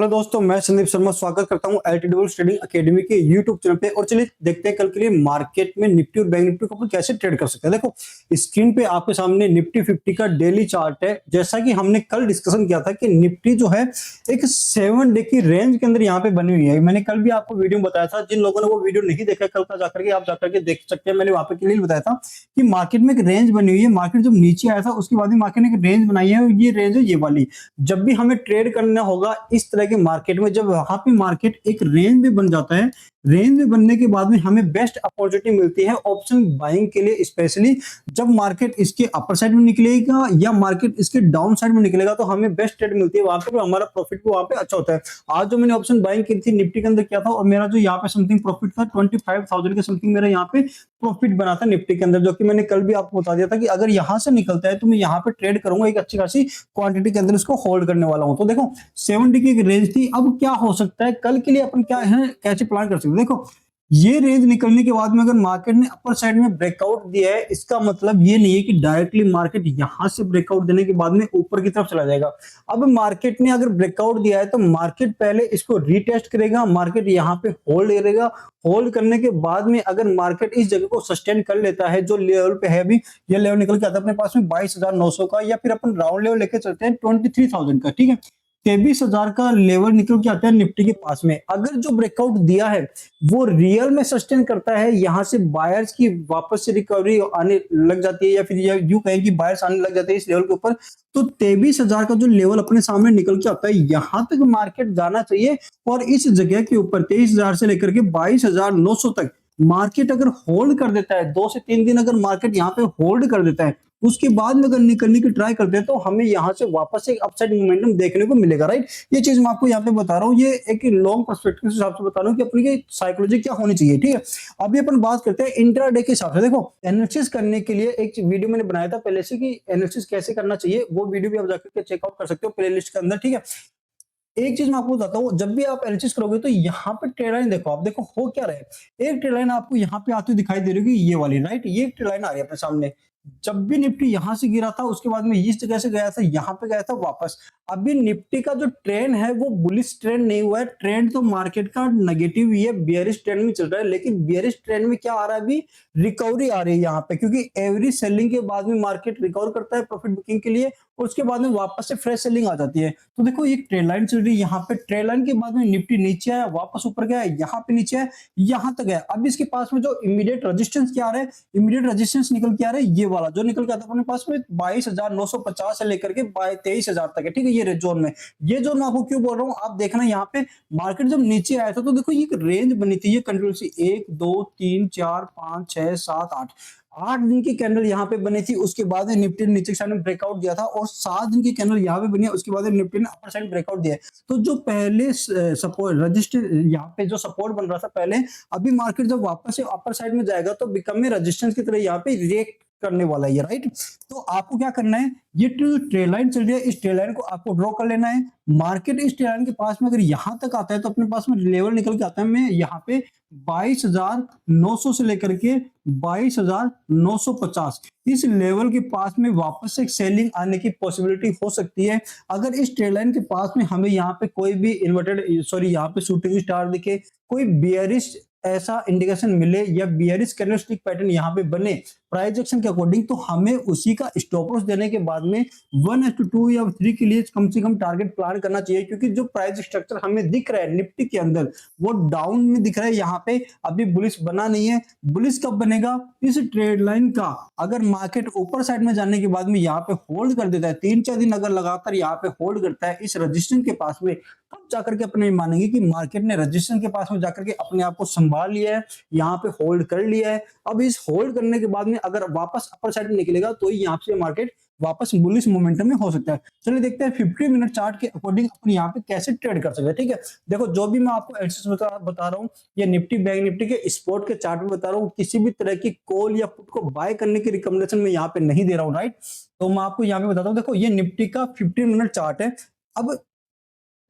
Hello दोस्तों, मैं संदीप शर्मा स्वागत करता हूं एलटीडब्ल्यू ट्रेडिंग एकेडमी के यूट्यूब चैनल पे। और चलिए देखते हैं कल के लिए मार्केट में निफ्टी और बैंक निफ्टी को अपन कैसे ट्रेड कर सकते हैं। देखो स्क्रीन पे आपके सामने निफ्टी 50 का डेली चार्ट है। जैसा कि हमने कल डिस्कशन किया था कि निफ्टी जो है एक 7 डे की रेंज के अंदर यहाँ पे बनी हुई है। मैंने कल भी आपको वीडियो में बताया था, जिन लोगों ने वो वीडियो नहीं देखा कल का जाकर के आप जाकर के देख सकते हैं। मैंने वहां पे क्लियर बताया था कि मार्केट में एक रेंज बनी हुई है। मार्केट जब नीचे आया था उसके बाद में मार्केट ने एक रेंज बनाई है, ये रेंज है ये वाली। जब भी हमें ट्रेड करना होगा इस तरह के मार्केट में, जब वहां पे मार्केट एक रेंज में बन जाता है, रेंज में बनने के बाद में हमें बेस्ट अपॉर्चुनिटी मिलती है ऑप्शन बाइंग के लिए। स्पेशली जब मार्केट इसके अपर साइड में निकलेगा या मार्केट इसके डाउन साइड में निकलेगा तो हमें बेस्ट ट्रेड मिलती है। वहां पे हमारा प्रॉफिट भी वहां पे अच्छा होता है। आज जो मैंने ऑप्शन बाइंग की थी निफ्टी के अंदर किया था और मेरा जो यहाँ पे समथिंग प्रॉफिट था 25,000 के समथिंग मेरा यहाँ पे प्रॉफिट बना था निफ्टी के अंदर, जो कि मैंने कल भी आपको बता दिया था कि अगर यहाँ से निकलता है तो मैं यहाँ पे ट्रेड करूंगा, एक अच्छी खासी क्वांटिटी के अंदर इसको होल्ड करने वाला हूं। तो देखो 70 की एक रेंज थी। अब क्या हो सकता है कल के लिए अपन क्या है कैसे प्लान कर सकते हैं। देखो ये रेंज निकलने के बाद में अगर मार्केट ने अपर साइड में ब्रेकआउट दिया है, इसका मतलब ये नहीं है कि डायरेक्टली मार्केट यहां से ब्रेकआउट देने के बाद में ऊपर की तरफ चला जाएगा। अब मार्केट ने अगर ब्रेकआउट दिया है तो मार्केट पहले इसको रीटेस्ट करेगा, मार्केट यहाँ पे होल्ड करेगा। होल्ड करने के बाद में अगर मार्केट इस जगह को सस्टेन कर लेता है, जो लेवल पे है अभी, ये लेवल निकल के आता है अपने पास में 22,900 का, या फिर अपन राउंड लेवल लेके चलते हैं 23,000 का, ठीक है। 23,000 का लेवल निकल के आता है निफ्टी के पास में। अगर जो ब्रेकआउट दिया है वो रियल में सस्टेन करता है, यहां से बायर्स की वापस से रिकवरी आने लग जाती है, या फिर यूं कहें कि बायर्स आने लग जाते हैं इस लेवल के ऊपर, तो 23,000 का जो लेवल अपने सामने निकल के आता है, यहां तक मार्केट जाना चाहिए। और इस जगह के ऊपर 23,000 से लेकर के 22,900 तक मार्केट अगर होल्ड कर देता है, 2 से 3 दिन अगर मार्केट यहाँ पे होल्ड कर देता है, उसके बाद में अगर निकलने की ट्राई करते हैं तो हमें यहाँ से वापस एक अपसाइड मोमेंटम देखने को मिलेगा, राइट। ये चीज मैं आपको यहाँ पे बता रहा हूँ, ये एक लॉन्ग पर्सपेक्टिव के हिसाब से बता रहा हूँ कि अपनी साइकोलॉजी क्या होनी चाहिए, ठीक है। अभी अपन बात करते हैं इंट्राडे के हिसाब से। देखो एनालिसिस करने के लिए एक वीडियो मैंने बनाया था पहले से कि एनालिसिस कैसे करना चाहिए, वो वीडियो भी आप जाकर के चेकआउट कर सकते हो प्लेलिस्ट के अंदर, ठीक है। एक चीज मैं आपको बताता हूँ, जब भी आप एनालिसिस करोगे तो यहाँ पे ट्रेड लाइन देखो, आप देखो हो क्या रहा है। एक ट्रेड लाइन आपको यहाँ पे आती हुई दिखाई दे रही होगी, ये वाली, राइट। ये ट्रेड लाइन आ रही है अपने सामने। जब भी निफ्टी यहां से गिरा था उसके बाद में इस जगह से गया था, यहाँ पे गया था वापस। अभी निफ्टी का जो ट्रेंड है वो बुलिश ट्रेंड नहीं हुआ है, ट्रेंड तो मार्केट का नेगेटिव ही है, बियरिश ट्रेंड में चल रहा है। लेकिन बियरिश ट्रेंड में क्या आ रहा है, अभी रिकवरी आ रही है यहाँ पे, क्योंकि एवरी सेलिंग के बाद में मार्केट रिकवर करता है प्रॉफिट बुकिंग के लिए, और उसके बाद में वापस से फ्रेश सेलिंग आ जाती है। तो देखो ये ट्रेंड लाइन चल रही है यहाँ पे, ट्रेंड लाइन के बाद में निफ्टी नीचे आया, वापस ऊपर गया, यहाँ पे नीचे आया, यहाँ तक गया। अब इसके पास में जो इमीडिएट रेजिस्टेंस क्या आ रहा है, इमीडिएट रेजिस्टेंस निकल के आ रहा है ये वाला, जो निकल के आता है अपने पास में 22,950 से लेकर के 23,000 तक है, ठीक है। ये जोन में, ये जोन मैं आपको क्यों बोल रहा हूँ, आप देखना यहाँ पे मार्केट जब नीचे आया था तो देखो ये रेंज बनी थी, ये कंटिन्यूसली 1 2 3 4 5 6 7 8 8 दिन की कैंडल यहाँ पे बनी थी। उसके बाद निफ्टी ने नीचे साइड में ब्रेकआउट दिया था, और 7 दिन की कैंडल यहाँ पे बनी है, उसके बाद निफ्टी ने अपर साइड ब्रेकआउट दिया है। तो जो पहले सपोर्ट रजिस्टर यहाँ पे जो सपोर्ट बन रहा था पहले, अभी मार्केट जब वापस से अपर साइड में जाएगा तो बिकम में रेजिस्टेंस की तरह यहाँ पे रिएक्ट करने वाला है, राइट। तो आपको क्या करना है, ये ट्रेड लाइन चल रही है, इस ट्रेड लाइन को आपको ड्रॉ कर लेना है। मार्केट इस ट्रेड लाइन के पास में अगर यहां तक आता है तो अपने पास में लेवल निकल के आता है, मैं यहाँ पे 22,900 से लेकर के 22,950 इस लेवल के पास में वापस से एक सेलिंग आने की पॉसिबिलिटी हो सकती है। अगर इस ट्रेड लाइन के पास में हमें यहाँ पे कोई भी यहाँ पे शूटिंग स्टार दिखे, कोई बियरिश ऐसा इंडिकेशन मिले, या बियरिश कैंडलस्टिक पैटर्न यहाँ पे बने प्राइस एक्शन के अकॉर्डिंग, तो हमें उसी का स्टॉप लॉस देने के बाद में 1:2 या 3 के लिए कम से कम टारगेट प्लान करना चाहिए। क्योंकि जो प्राइस स्ट्रक्चर हमें दिख रहा है निफ्टी के अंदर वो डाउन में दिख रहा है, यहाँ पे अभी बुलिश बना नहीं है। बुलिश कब बनेगा, इस ट्रेड लाइन का अगर मार्केट ऊपर साइड में जाने के बाद में यहाँ पे होल्ड कर देता है, 3-4 दिन अगर लगातार यहाँ पे होल्ड करता है इस रजिस्टेंस के पास में, तब जाकर के अपने मानेंगे कि मार्केट ने रजिस्टेंस के पास में जाकर के अपने आप को संभाल लिया है, यहाँ पे होल्ड कर लिया है। अब इस होल्ड करने के बाद में अगर वापस अपर साइड में निकलेगा तो यहाँ से मार्केट वापस बुलिश मोमेंटम में हो सकता है। चलिए देखते हैं 50 मिनट चार्ट के अकॉर्डिंग अपन यहाँ पे कैसे ट्रेड कर सकते हैं, ठीक है। देखो जो भी मैं आपको एनालिसिस बता रहा हूँ, ये निफ्टी बैंक निफ्टी के स्पॉट के चार्ट में बता रहा हूँ, किसी भी तरह की कॉल या पुट को बाय करने की रिकमेंडेशन में यहाँ पे नहीं दे रहा हूँ, राइट। तो मैं आपको यहाँ पे बताता हूँ, देखो ये निफ्टी का 15 मिनट चार्ट है। अब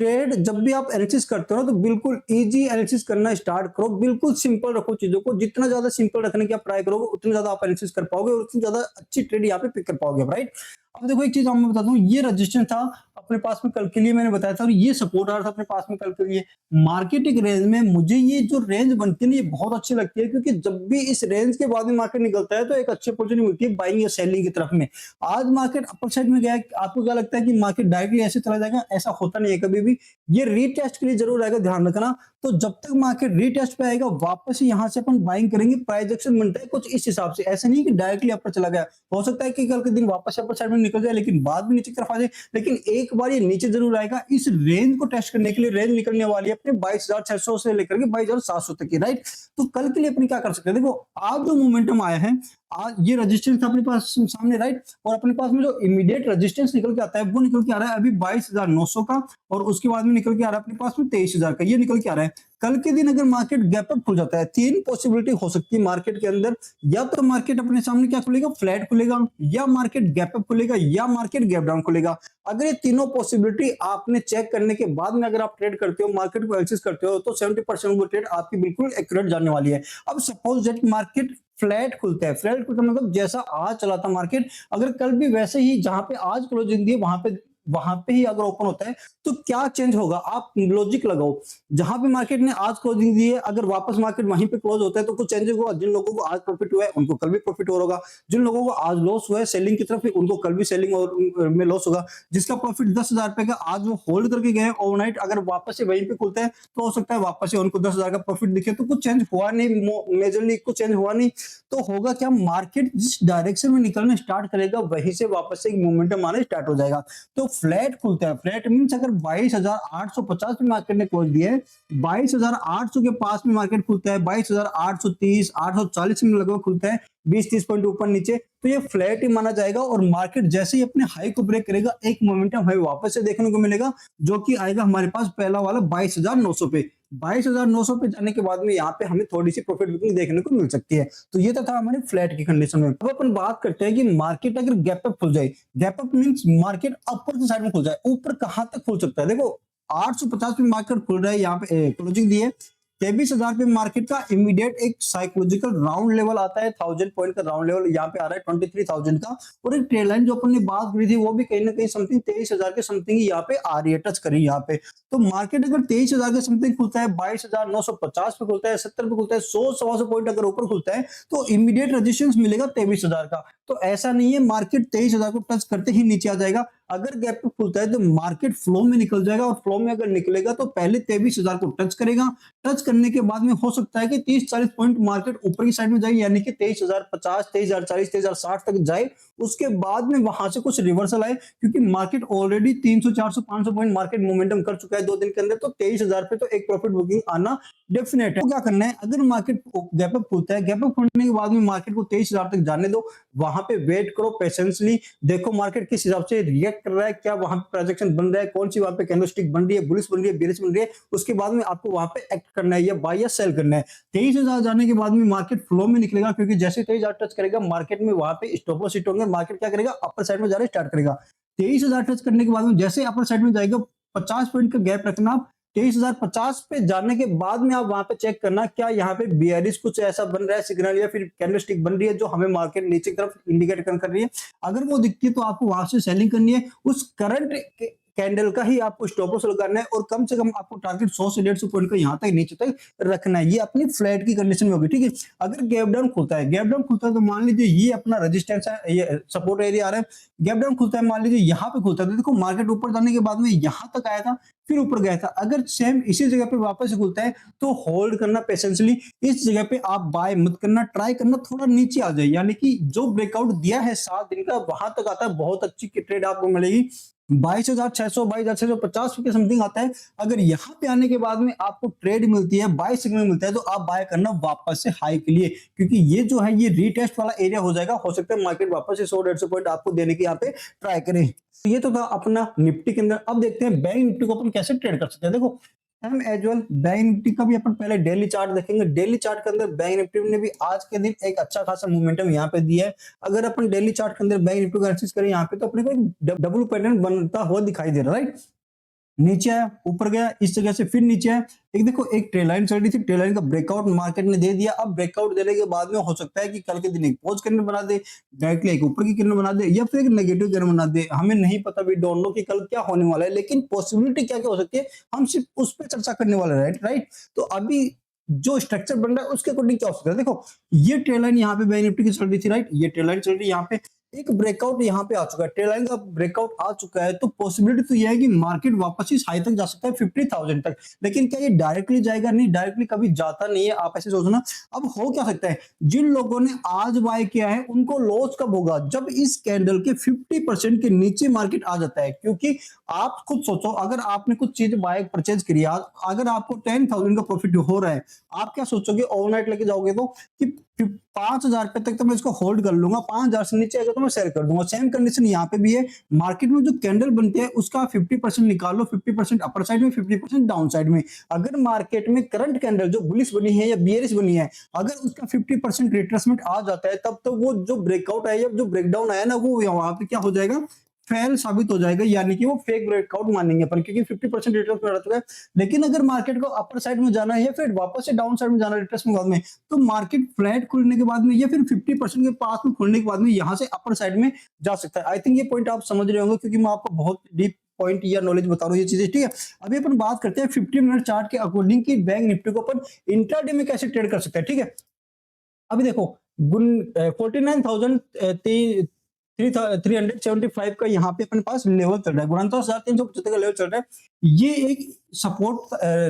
ट्रेड जब भी आप एनालिसिस करते हो तो बिल्कुल इजी एनालिसिस करना स्टार्ट करो, बिल्कुल सिंपल रखो चीजों को। जितना ज्यादा सिंपल रखने की आप ट्राई करोगे उतना ज्यादा आप एनालिसिस कर पाओगे और उतनी ज्यादा अच्छी ट्रेड यहाँ पे पिक कर पाओगे, राइट। अब देखो एक चीज मैं बताता हूँ, ये रजिस्टेंस था अपने पास में कल के लिए, मैंने बताया था, और ये सपोर्ट आ रहा था अपने पास में कल के लिए। मार्केट एक रेंज में, मुझे ये जो रेंज बनती है ना, ये बहुत अच्छी लगती है, क्योंकि जब भी इस रेंज के बाद में मार्केट निकलता है तो एक अच्छी अपॉर्चुनिटी मिलती है बाइंग या सेलिंग की तरफ में। आज मार्केट अपर साइड में गया है, आपको क्या लगता है कि मार्केट डायरेक्टली ऐसे चला जाएगा? ऐसा होता नहीं है कभी भी, ये रीटेस्ट के लिए जरूर आएगा, ध्यान रखना। तो जब तक मार्केट रीटेस्ट पे आएगा, वापस यहाँ से अपन बाइंग करेंगे। प्राइस एक्शन बनता है कुछ इस हिसाब से, ऐसा नहीं कि डायरेक्टली अपर चला गया। हो सकता है कि कल के दिन वापस अपर साइड में निकल जाए, लेकिन बाद में नीचे की तरफ आ जाए, लेकिन एक बार ये नीचे जरूर आएगा। इस रेंज को टेस्ट करने के लिए रेंज निकलने वाली है अपने 22,600 से लेकर के 22,700 तक की, राइट। तो कल के लिए अपनी क्या कर सकते हैं, देखो आज जो मोमेंटम आया है, आज ये रेजिस्टेंस था अपने पास सामने, राइट, और अपने पास में जो इमीडिएट रेजिस्टेंस निकल के आता है वो निकल के आ रहा है अभी 22,900 का, और उसके बाद में निकल के आ रहा है अपने पास में 23,000 का, ये निकल के आ रहा है। कल के दिन अगर मार्केट गैप अप खुल जाता है, तीन पॉसिबिलिटी हो सकती है मार्केट के अंदर, या तो मार्केट अपने सामने क्या खुलेगा, फ्लैट खुलेगा, या मार्केट गैप अप खुलेगा, या मार्केट गैप डाउन खुलेगा। अगर ये तीनों पॉसिबिलिटी आपने चेक करने के बाद में अगर आप ट्रेड करते हो, मार्केट को एक्सेस करते हो, तो 70% वो ट्रेड आपकी बिल्कुल एक्यूरेट जाने वाली है। अब सपोज दैट मार्केट फ्लैट खुलता है, फ्लैट खुलता मतलब जैसा आज चला था मार्केट, अगर कल भी वैसे ही जहां पे आज क्लोजिंग दी है वहां पे ही अगर ओपन होता है, तो क्या चेंज होगा? आप लॉजिक लगाओ, जहां पे मार्केट ने आज क्लोजिंग दी है, अगर वापस मार्केट वहीं पे क्लोज होता है तो कुछ चेंज होगा। जिन लोगों को आज प्रॉफिट हुआ है उनको कल भी प्रॉफिट होगा, जिन लोगों को आज लॉस हुआ है सेलिंग की तरफ, उनको कल भी सेलिंग और में लॉस होगा। जिसका प्रॉफिट 10,000 रुपए का आज वो होल्ड करके गए ओवरनाइट, अगर वापस से वहीं पे खुलता है तो हो सकता है वापस से उनको 10,000 का प्रॉफिट दिखे। तो कुछ चेंज हुआ नहीं, मेजरली कुछ चेंज हुआ नहीं, तो होगा क्या, मार्केट जिस डायरेक्शन में निकलना स्टार्ट करेगा वहीं से वापस से मोमेंटम आना स्टार्ट हो जाएगा। तो फ्लैट खुलता है, फ्लैट मींस अगर 22,850 पे मार्केट ने क्लोज दिया है, 22,800 के पास में मार्केट खुलता है, 22,830 840 में लगभग खुलता है, 20-30 पॉइंट ऊपर नीचे, तो ये फ्लैट ही माना जाएगा। और मार्केट जैसे ही अपने हाई को ब्रेक करेगा, एक मोमेंटम हाई वापस से देखने को मिलेगा, जो कि आएगा हमारे पास पहला वाला 22,900 पे। 22,900 पे जाने के बाद में यहाँ पे हमें थोड़ी सी प्रॉफिट बुकिंग देखने को मिल सकती है। तो ये तो था हमारे फ्लैट की कंडीशन में। अब अपन बात करते हैं कि मार्केट अगर गैप अप खुल जाए, गैप अप मींस मार्केट अपर की साइड में खुल जाए, ऊपर कहां तक खुल सकता है? देखो 850 पे मार्केट खुल रहा है, यहाँ पे क्लोजिंग दी है 23,000 पे मार्केट का इमीडिएट एक साइकोलॉजिकल राउंड लेवल आता है, 1000 पॉइंट का राउंड लेवल यहाँ पे आ रहा है 23,000 का, और एक ट्रेड लाइन जो अपन ने बात करी थी वो भी कहीं ना कहीं समथिंग 23,000 के समथिंग यहाँ पे आ रही है, टच करी यहाँ पे। तो मार्केट अगर 23,000 के समथिंग खुलता है, 22,950 पे खुलता है, 70 पे खुलता है, 100-125 पॉइंट अगर ऊपर खुलता है, तो इमीडिएट रेजिस्टेंस मिलेगा 23,000 का। तो ऐसा नहीं है मार्केट 23,000 को टच करते ही नीचे आ जाएगा। अगर गैप खुलता है तो मार्केट फ्लो में निकल जाएगा, और फ्लो में अगर निकलेगा तो पहले 23,000 को टच करेगा, टच करने के बाद में हो सकता है कि 30-40 पॉइंट मार्केट ऊपर की साइड में जाए, यानी कि 23,050, 23,040, 23,060 तक जाए। उसके बाद में वहां से कुछ रिवर्सल आए, क्योंकि market already 300, 400, 500 point market momentum कर चुका है 2 दिन के अंदर, तो 23,000 पे तो एक प्रॉफिट बुकिंग आना डेफिनेट है। तो क्या करना है, अगर मार्केट गैप अप खुलता है, गैप अप खुलने के बाद में मार्केट को 23,000 तक जाने दो, वहां पे वेट करो पेशेंसली, देखो मार्केट किस हिसाब से रिएक्ट कर रहा है, क्या वहां पे प्रोजेक्शन बन रहा है, कौन सी वहां पे कैंडलस्टिक बन रही है, बुलिश बन रही है, बेरिश बन रही है, उसके बाद में आपको वहां पे एक्ट करना है, या बाय या सेल करना है। 23,000 जाने के बाद में मार्केट फ्लो में निकलेगा, क्योंकि जैसे 23,000 टच करेगा मार्केट में वहां पे स्टॉप लॉस हिट होंगे, मार्केट क्या करेगा, अपर साइड में जाना स्टार्ट करेगा। 23,000 टच करने के बाद में जैसे अपर साइड में जाएगा, 50 पॉइंट का गैप रखना आप। 23,050 पे जाने के बाद में आप वहां पे चेक करना क्या यहाँ पे बियरिश कुछ ऐसा बन रहा है सिग्नल, या फिर कैंडलस्टिक बन रही है जो हमें मार्केट नीचे की तरफ इंडिकेट कर रही है। अगर वो दिखती है तो आपको वहां से सेलिंग करनी है, उस करंट कैंडल का ही आपको स्टॉप लॉस लगाना है, और कम से कम आपको टारगेट 100 से 150 पॉइंट का यहाँ तक नीचे तक रखना है। ये अपनी फ्लैट की कंडीशन में होगी, ठीक है। अगर गैप डाउन खुलता है, गैप डाउन खुलता है तो मान लीजिए ये अपना रेजिस्टेंस है, ये सपोर्ट एरिया आ रहा है, गैप डाउन खुलता है, मान लीजिए यहाँ पे खुलता है, तो देखो मार्केट ऊपर जाने के बाद में यहाँ तक आया था, फिर ऊपर गया था। अगर सेम इसी जगह पे वापस खुलता है तो होल्ड करना पेशेंसली, इस जगह पे आप बाय मत करना, ट्राई करना थोड़ा नीचे आ जाए, यानी कि जो ब्रेकआउट दिया है 7 दिन का वहां तक आता है, बहुत अच्छी ट्रेड आपको मिलेगी। 22,600 22,650 के समथिंग आता है। अगर यहाँ पे आने के बाद में आपको ट्रेड मिलती है, बाय सिग्नल मिलता है, तो आप बाय करना वापस से हाई के लिए, क्योंकि ये जो है ये रीटेस्ट वाला एरिया हो जाएगा। हो सकता है मार्केट वापस से 100-150 पॉइंट आपको देने की यहाँ पे ट्राई करें। तो ये तो था अपना निफ्टी के अंदर। अब देखते हैं बैंक निफ्टी को अपन कैसे ट्रेड कर सकते हैं। देखो हम एजुअल बैंक निफ्टी का भी अपन पहले डेली चार्ट देखेंगे। डेली चार्ट के अंदर बैंक निफ्टी ने भी आज के दिन एक अच्छा खासा मोमेंटम यहाँ पे दिया है। अगर अपन डेली चार्ट के अंदर बैंक निफ्टी को एनालिसिस करें यहाँ पे, तो अपने को एक डबल पैटर्न बनता हुआ दिखाई दे रहा है, राइट। नीचे आया, ऊपर गया, इस जगह से फिर नीचे आया। एक देखो एक ट्रेल लाइन चल रही थी, ट्रेल लाइन का ब्रेकआउट मार्केट ने दे दिया। अब ब्रेकआउट देने के बाद में हो सकता है कि कल के दिन एक पॉज कैंडल बना दे, डायरेक्टली एक ऊपर की कैंडल बना दे, या फिर एक नेगेटिव कैंडल बना दे। हमें नहीं पता, वी डोंट नो कि कल क्या होने वाला है, लेकिन पॉसिबिलिटी क्या क्या हो सकती है हम सिर्फ उस पर चर्चा करने वाले हैं, राइट। तो अभी जो स्ट्रक्चर बन रहा है उसके अकॉर्डिंग क्या हो सकता है। देखो ये ट्रेल लाइन यहाँ पे बैंक निफ्टी की चल रही थी, राइट, ये ट्रेल लाइन चल रही है, यहाँ पे एक ब्रेकआउट यहाँ पे आ चुका है, ट्रेल लाइन का ब्रेकआउट आ चुका है। तो पॉसिबिलिटी तो यह है कि मार्केट वापस इस हाई तक जा सकता है 50,000 तक। लेकिन क्या ये डायरेक्टली जाएगा? नहीं, डायरेक्टली कभी जाता नहीं है, आप ऐसे सोचना। अब हो क्या सकता है, जिन लोगों ने आज बाय किया है उनको लॉस कब होगा? जब इस कैंडल के 50% के नीचे मार्केट आ जाता है। क्योंकि आप खुद सोचो, अगर आपने कुछ चीज बाय परचेज करी, अगर आपको 10,000 का प्रॉफिट हो रहा है, आप क्या सोचोगे? ओवरनाइट लेके जाओगे तो कि 5,000 रुपए तक तो मैं इसको होल्ड कर लूंगा, 5,000 से नीचे आएगा तो मैं सेल कर दूंगा। सेम कंडीशन यहाँ पे भी है। मार्केट में जो कैंडल बनते हैं उसका 50% निकाल लो, 50% अपर साइड में, 50% डाउन साइड में। अगर मार्केट में करंट कैंडल जो बुलिश बनी है या बियरिश बनी है, अगर उसका 50% रिट्रेसमेंट आ जाता है, तब तो वो जो ब्रेकआउट है या जो ब्रेकडाउन आया ना, वो वहां पे क्या हो जाएगा? फेल साबित हो जाएगा, यानी कि वो फेक ब्रेकआउट मानेंगे अपन, क्योंकि 50% रिट्रेसमेंट आ चुका है। लेकिन अगर मार्केट को अपर साइड में जाना है या फिर वापस से डाउन साइड में जाना है रिट्रेसमेंट के बाद में, तो मार्केट फ्लैट खुलने के बाद में या फिर 50% के पास में खुलने के बाद में यहाँ से अपर साइड में जा सकता है। आई थिंक ये पॉइंट आप समझ रहे होंगे, क्योंकि मैं आपको बहुत डीप पॉइंट या नॉलेज बता रहा हूँ ये चीजें, ठीक है। अभी अपन बात करते हैं 50 मिनट चार्ट के अकॉर्डिंग की बैंक निफ्टी को अपन इंट्राडे में कैसे ट्रेड कर सकते हैं, ठीक है। अभी देखो 49,375 का यहाँ पे अपने पास लेवल चल रहा है, 49,375 का लेवल चल रहा है। ये एक सपोर्ट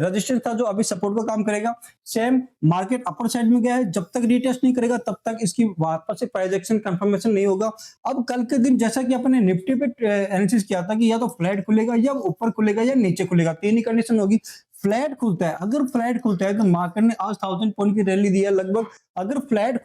रजिस्टेंस था जो अभी सपोर्ट का काम करेगा। सेम मार्केट अपर साइड में गया है, जब तक रीटेस्ट नहीं करेगा तब तक इसकी वापस से प्राइस एक्शन कंफर्मेशन नहीं होगा। अब कल के दिन जैसा कि अपने निफ्टी पे एनालिसिस किया था कि या तो फ्लैट खुलेगा या ऊपर खुलेगा या नीचे खुलेगा, तीन ही कंडीशन होगी। फ्लैट खुलता है, अगर फ्लैट खुलता है तो मार्केट ने आज 1000 पॉइंट की रैली दी है लगभग। अगर फ्लैट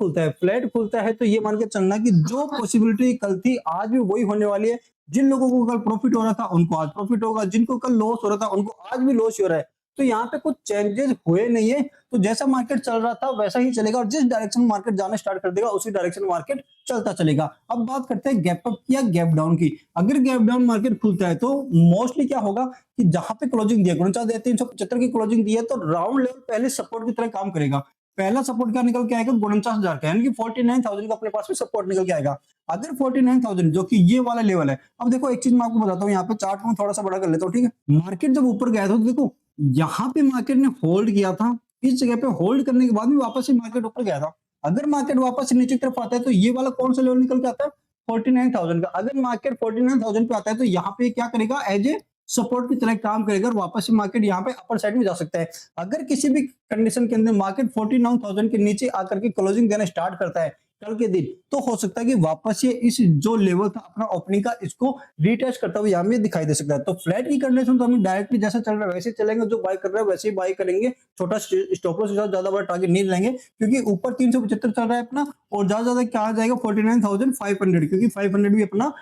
खुलता है तो ये मान के चलना कि जो पॉसिबिलिटी कल थी आज भी वही होने वाली है। जिन लोगों को कल प्रॉफिट हो रहा था उनको आज प्रॉफिट होगा, जिनको कल लॉस हो रहा था उनको आज भी लॉस हो रहा है। तो यहाँ पे कुछ चेंजेस हुए नहीं है, तो जैसा मार्केट चल रहा था वैसा ही चलेगा, और जिस डायरेक्शन में मार्केट जाना स्टार्ट कर देगा उसी डायरेक्शन में मार्केट चलता चलेगा। अब बात करते हैं गैप अप या गैप डाउन की। अगर गैप डाउन मार्केट खुलता है तो मोस्टली क्या होगा कि जहां पे क्लोजिंग दिया 49,375 की क्लोजिंग दी है, तो राउंड लेवल पहले सपोर्ट की तरह काम करेगा। पहला सपोर्ट क्या निकल के आएगा? 49,000 का, यानी कि 49,000 का अपने पास में सपोर्ट निकल के आएगा। अगर 49,000 जो कि ये वाला लेवल है, अब देखो एक चीज मैं आपको बताता हूँ, यहाँ पे चार्ट में थोड़ा सा बड़ा कर लेता हूँ, ठीक है। मार्केट जब ऊपर गया था तो देखो यहाँ पे मार्केट ने होल्ड किया था, इस जगह पे होल्ड करने के बाद भी वापस से मार्केट ऊपर गया था। अगर मार्केट वापस से नीचे की तरफ आता है तो ये वाला कौन सा लेवल निकल के आता है? 49,000 का। अगर मार्केट 49,000 पे आता है तो यहाँ पे क्या करेगा? एज ए सपोर्ट की तरह काम करेगा और वापस से मार्केट यहाँ पे अपर साइड में जा सकता है। अगर किसी भी कंडीशन के अंदर मार्केट 49,000 के नीचे आकर के क्लोजिंग देना स्टार्ट करता है कल के दिन, तो हो सकता है कि वापस ये इस जो लेवल था अपना ओपनिंग का, इसको रीटेस्ट करता हुआ यहाँ में दिखाई दे सकता है। तो फ्लैट की कंडीशन तो हम डायरेक्टली जैसा चल रहा है वैसे चलेंगे, जो बाय कर रहा है वैसे ही बाय करेंगे। छोटा स्टॉप लॉस के साथ ज्यादा बड़ा टारगेट नहीं लेंगे, क्योंकि ऊपर 375 चल रहा है अपना, और ज्यादा क्या आ जाएगा 49,500, क्योंकि 500 भी अपना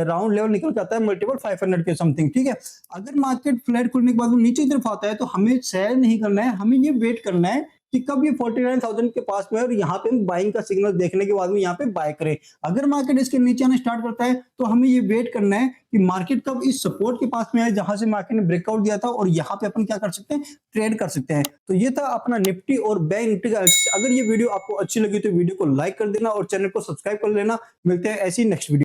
राउंड लेवल निकल जाता है मल्टीपल 500 के समथिंग, ठीक है। अगर मार्केट फ्लैट खुलने के बाद नीचे की तरफ आता है तो हमें सेल नहीं करना है, हमें ये वेट करना है कि कब ये 49,000 के पास में, और यहाँ पे हम बाइंग का सिग्नल देखने के बाद में यहाँ पे बाय करें। अगर मार्केट इसके नीचे आना स्टार्ट करता है तो हमें ये वेट करना है कि मार्केट कब इस सपोर्ट के पास में आए जहां से मार्केट ने ब्रेकआउट दिया था, और यहाँ पे अपन क्या कर सकते हैं? ट्रेड कर सकते हैं। तो ये था अपना निफ्टी और बैंक निफ्टी का। अगर ये वीडियो आपको अच्छी लगी तो वीडियो को लाइक कर देना और चैनल को सब्सक्राइब कर लेना। मिलते हैं ऐसी नेक्स्ट वीडियो।